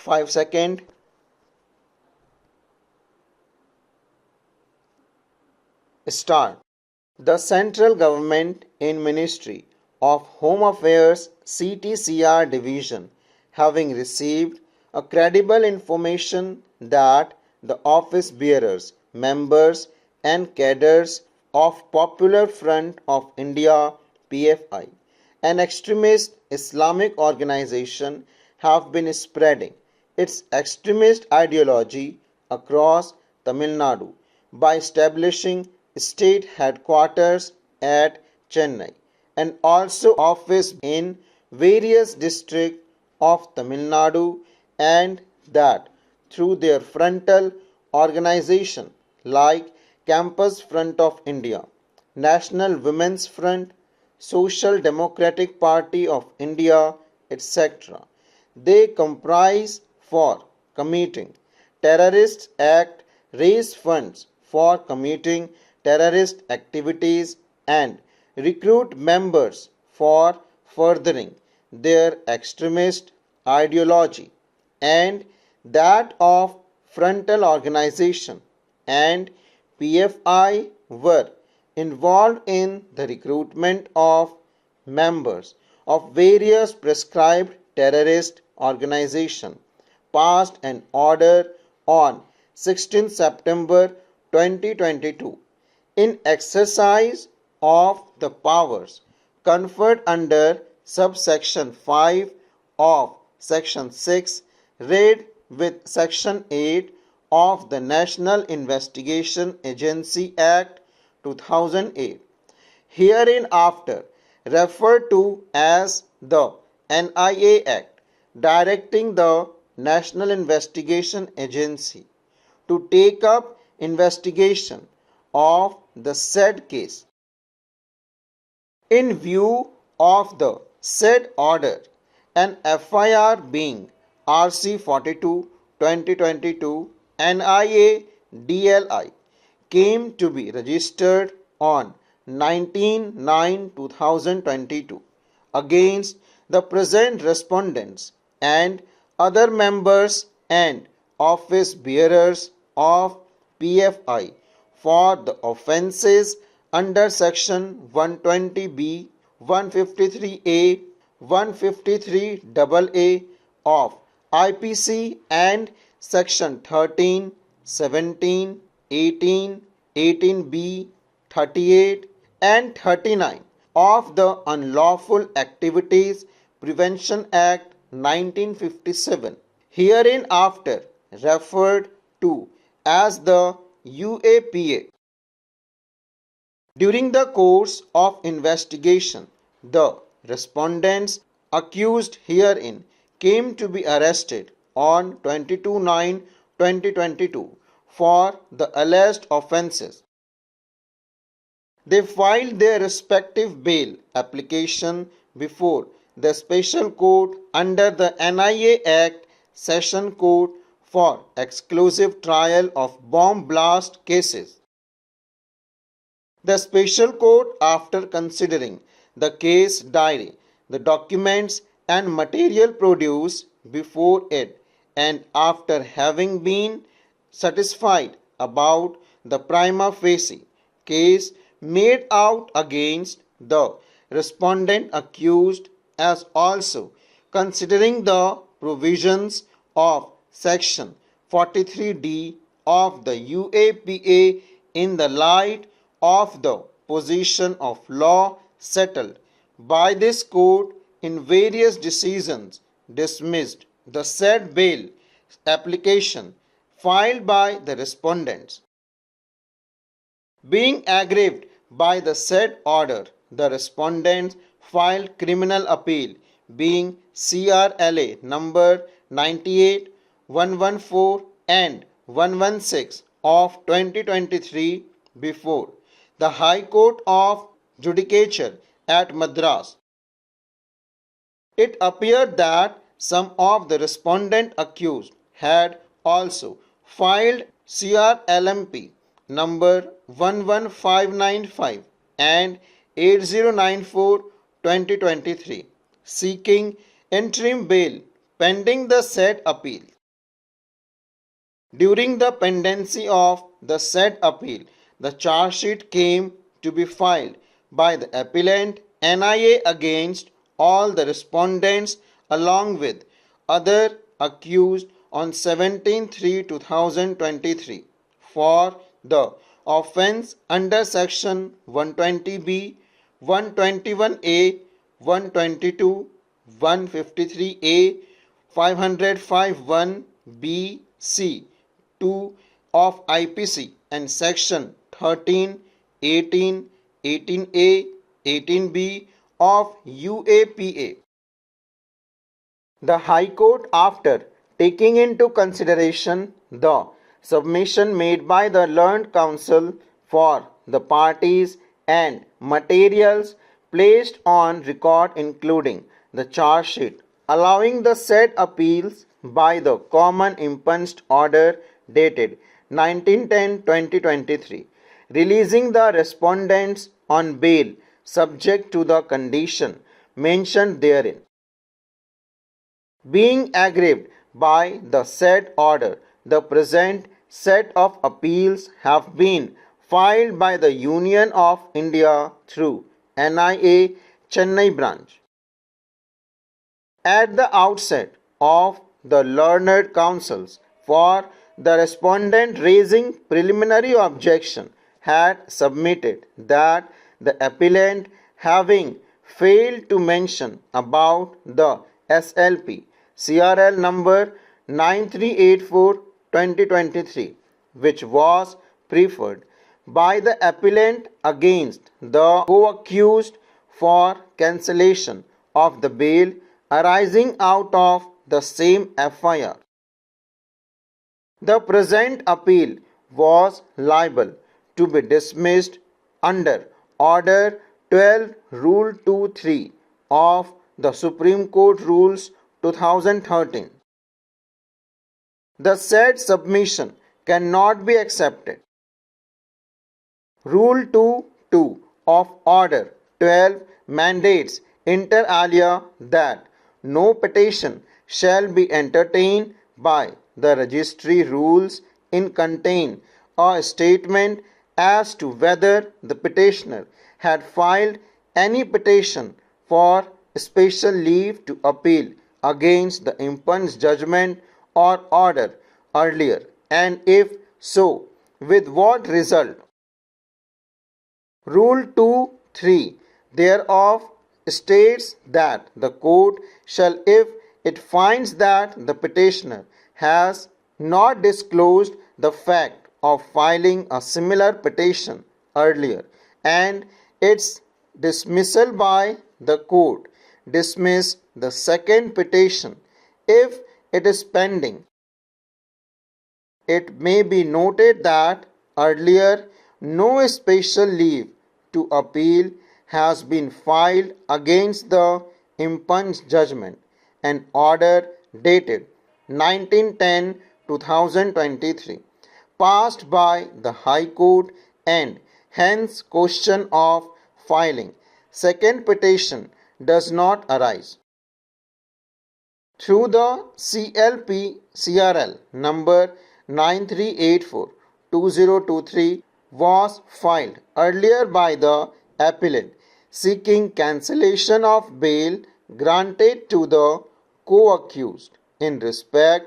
5 seconds. Start. The central government in Ministry of Home Affairs CTCR division, having received a credible information that the office bearers, members and cadres of Popular Front of India PFI, an extremist Islamic organization, have been spreading its extremist ideology across Tamil Nadu by establishing state headquarters at Chennai and also office in various districts of Tamil Nadu, and that through their frontal organization like Campus Front of India, National Women's Front, Social Democratic Party of India, etc. They comprise for committing terrorist act, raise funds for committing terrorist activities and recruit members for furthering their extremist ideology, and that of frontal organization and PFI were involved in the recruitment of members of various prescribed terrorist organizations, passed an order on 16 September 2022 in exercise of the powers conferred under subsection 5 of section 6 read with section 8 of the National Investigation Agency Act 2008, hereinafter referred to as the NIA Act, directing the National Investigation Agency to take up investigation of the said case. In view of the said order, an FIR being RC 42/2022 NIA DLI came to be registered on 19/9/2022 against the present respondents and other members and office bearers of PFI for the offences under section 120B, 153A, 153AA of IPC and section 13, 17, 18, 18B, 38 and 39 of the Unlawful Activities Prevention Act 1957, hereinafter referred to as the UAPA. During the course of investigation, the respondents accused herein came to be arrested on 22/9/2022 for the alleged offences. They filed their respective bail application before the Special Court under the NIA Act Session Court for exclusive trial of bomb blast cases. The Special Court, after considering the case diary, the documents and material produced before it, and after having been satisfied about the prima facie case made out against the respondent accused, as also considering the provisions of section 43D of the UAPA in the light of the position of law settled by this court in various decisions, dismissed the said bail application filed by the respondents. Being aggrieved by the said order, the respondents filed criminal appeal being CRLA number 98, 114 and 116 of 2023 before the High Court of Judicature at Madras. It appeared that some of the respondent accused had also filed CRLMP number 11595 and 8094/2023 seeking interim bail pending the said appeal. During the pendency of the said appeal, the charge sheet came to be filed by the appellant NIA against all the respondents along with other accused on 17/3/2023 for the offence under section 120B, 121A, 122, 153A, 505(1)B, C, 2 of IPC and section 13, 18, 18A, 18B of UAPA. The High Court, after taking into consideration the submission made by the learned counsel for the parties and materials placed on record including the charge sheet, allowing the said appeals by the common impunged order dated 19/10/2023, releasing the respondents on bail subject to the condition mentioned therein. Being aggrieved by the said order, the present set of appeals have been filed by the Union of India through NIA Chennai branch. At the outset of the learned counsels for the respondent raising preliminary objection had submitted that the appellant, having failed to mention about the SLP CRL number 9384/2023, which was preferred by the appellant against the co-accused for cancellation of the bail arising out of the same FIR. The present appeal was liable to be dismissed under Order 12 Rule 2(3) of the Supreme Court Rules 2013. The said submission cannot be accepted. Rule 2(2) of Order 12 mandates inter alia that no petition shall be entertained by the registry rules in contain a statement as to whether the petitioner had filed any petition for special leave to appeal against the impunged judgment or order earlier, and if so, with what result. Rule 2(3) thereof states that the court shall, if it finds that the petitioner has not disclosed the fact of filing a similar petition earlier, and its dismissal by the court, dismiss the second petition if it is pending. It may be noted that earlier no special leave to appeal has been filed against the impunged judgment, an order dated 19/10/2023 passed by the High Court, and hence question of filing second petition does not arise. Through the CLP CRL number 9384/2023 was filed earlier by the appellant seeking cancellation of bail granted to the co-accused in respect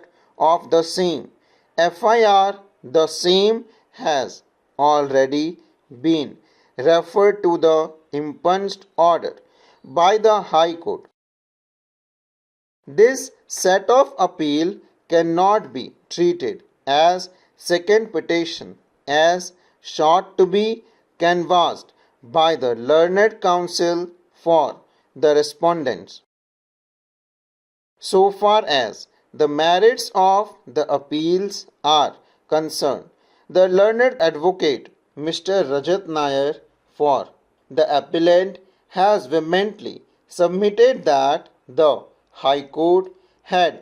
of the same FIR. The same has already been referred to the impunged order by the High Court. This set of appeal cannot be treated as second petition as sought to be canvassed by the learned counsel for the respondents. So far as the merits of the appeals are concerned, the learned advocate Mr. Rajat Nair for the appellant has vehemently submitted that the High Court had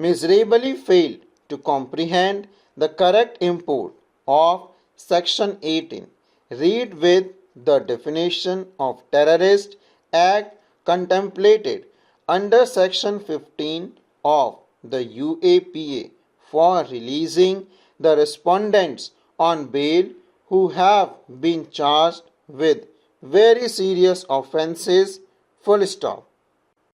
miserably failed to comprehend the correct import of Section 18, read with the definition of terrorist act contemplated under Section 15 of the UAPA for releasing the respondents on bail who have been charged with very serious offences. Full stop.